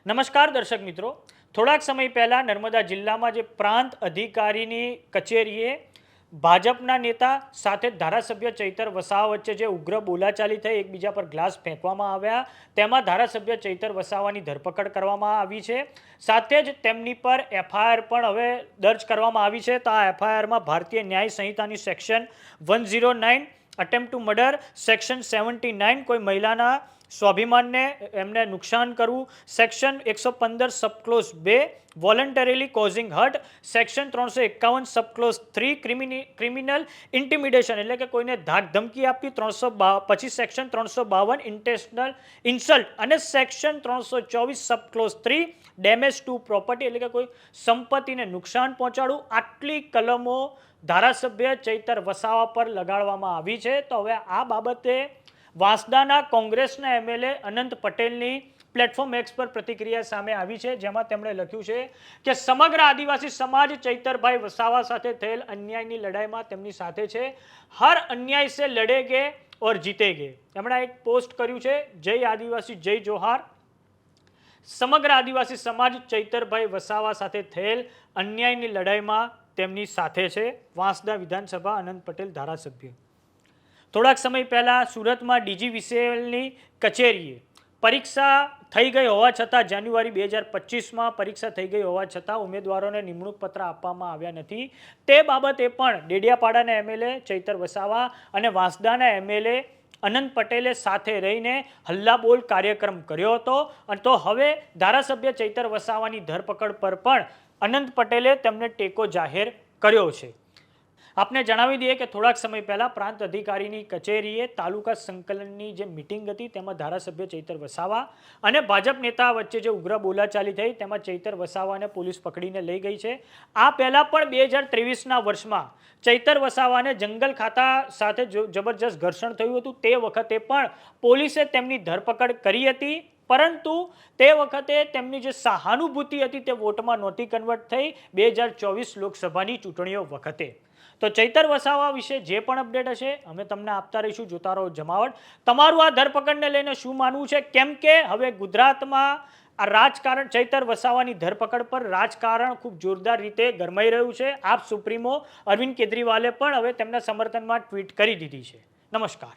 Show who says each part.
Speaker 1: નમસ્કાર દર્શક મિત્રો, થોડાક સમય પહેલા નર્મદા જિલ્લામાં જે પ્રાંત અધિકારીની કચેરીએ ભાજપના નેતા સાથે ધારાસભ્ય ચૈતર વસાવા વચ્ચે જે ઉગ્ર બોલાચાલી થઈ, એકબીજા પર ગ્લાસ ફેંકવામાં આવ્યા, તેમાં ધારાસભ્ય ચૈતર વસાવાની ધરપકડ કરવામાં આવી છે. સાથે જ તેમની પર એફઆઈઆર પણ હવે દર્જ કરવામાં આવી છે. તો આ એફઆઈઆરમાં ભારતીય ન્યાય સંહિતાની section 109 attempt to murder, section 79 કોઈ મહિલાના સ્વાભિમાનને એમને નુકસાન કરવું, section 115 subclause 2 voluntarily causing hurt, section 351 subclause 3 criminal intimidation એટલે કે કોઈને ધાક ધમકી આપવી, પછી સેક્શન 352 ઇન્ટેન્શનલ ઇન્સલ્ટ અને section 324 subclause 3 damage to property એટલે કે કોઈ સંપત્તિને નુકસાન પહોંચાડવું. આટલી કલમો ધારાસભ્ય ચૈતર વસાવા પર લગાડવામાં આવી છે. તો હવે આ બાબતે વાંસદાના કોંગ્રેસના એમએલએ અનંત પટેલની પ્લેટફોર્મ એક્સ પર પ્રતિક્રિયા સામે આવી છે, જેમાં તેમણે લખ્યું છે કે સમગ્ર આદિવાસી સમાજ ચૈતરભાઈ વસાવા સાથે થયેલ અન્યાયની લડાઈમાં તેમની સાથે છે. હર અન્યાય સે લડેગે ઓર જીતેગે. એમણે એક પોસ્ટ કર્યું છે, જય આદિવાસી જય જોહાર. સમગ્ર આદિવાસી સમાજ ચૈતરભાઈ વસાવા સાથે થયેલ અન્યાયની લડાઈમાં તેમની સાથે છે. વાંસદા વિધાનસભા અનંત પટેલ ધારાસભ્ય. થોડાક સમય પહેલાં સુરતમાં DGVCLની કચેરીએ પરીક્ષા થઈ ગઈ હોવા છતાં જાન્યુઆરી 2025માં પરીક્ષા થઈ ગઈ હોવા છતાં ઉમેદવારોને નિમણૂક પત્ર આપવામાં આવ્યા નથી. તે બાબતે પણ ડેડિયાપાડાના એમએલએ ચૈતર વસાવા અને વાંસદાના એમએલએ અનંત પટેલે સાથે રહીને હલ્લાબોલ કાર્યક્રમ કર્યો હતો. અને તો હવે ધારાસભ્ય ચૈતર વસાવાની ધરપકડ પર પણ અનંત પટેલે તેમને ટેકો જાહેર કર્યો છે. આપને જણાવી દઈએ કે થોડાક સમય પહેલાં પ્રાંત અધિકારીની કચેરીએ તાલુકા સંકલનની જે મિટિંગ હતી તેમાં ધારાસભ્ય ચૈતર વસાવા અને ભાજપ નેતા વચ્ચે જે ઉગ્ર બોલાચાલી થઈ તેમાં ચૈતર વસાવાને પોલીસ પકડીને લઈ ગઈ છે. આ પહેલાં પણ 2023ના વર્ષમાં ચૈતર વસાવાને જંગલ ખાતા સાથે જબરજસ્ત ઘર્ષણ થયું હતું. તે વખતે પણ પોલીસે તેમની ધરપકડ કરી હતી, પરંતુ તે વખતે તેમની જે સહાનુભૂતિ હતી તે વોટમાં નહોતી કન્વર્ટ થઈ 2024 લોકસભાની ચૂંટણીઓ વખતે. તો ચૈતર વસાવા વિશે જે પણ અપડેટ હશે અમે તમને આપતા રહીશું. જોતા રહો જમાવટ. તમારું આ ધરપકડને લઈને શું માનવું છે? કેમ કે હવે ગુજરાતમાં આ રાજકારણ, ચૈતર વસાવાની ધરપકડ પર રાજકારણ ખૂબ જોરદાર રીતે ગરમાઈ રહ્યું છે. આપ સુપ્રીમો અરવિંદ કેજરીવાલે પણ હવે તેમના સમર્થનમાં ટ્વીટ કરી દીધી છે. નમસ્કાર.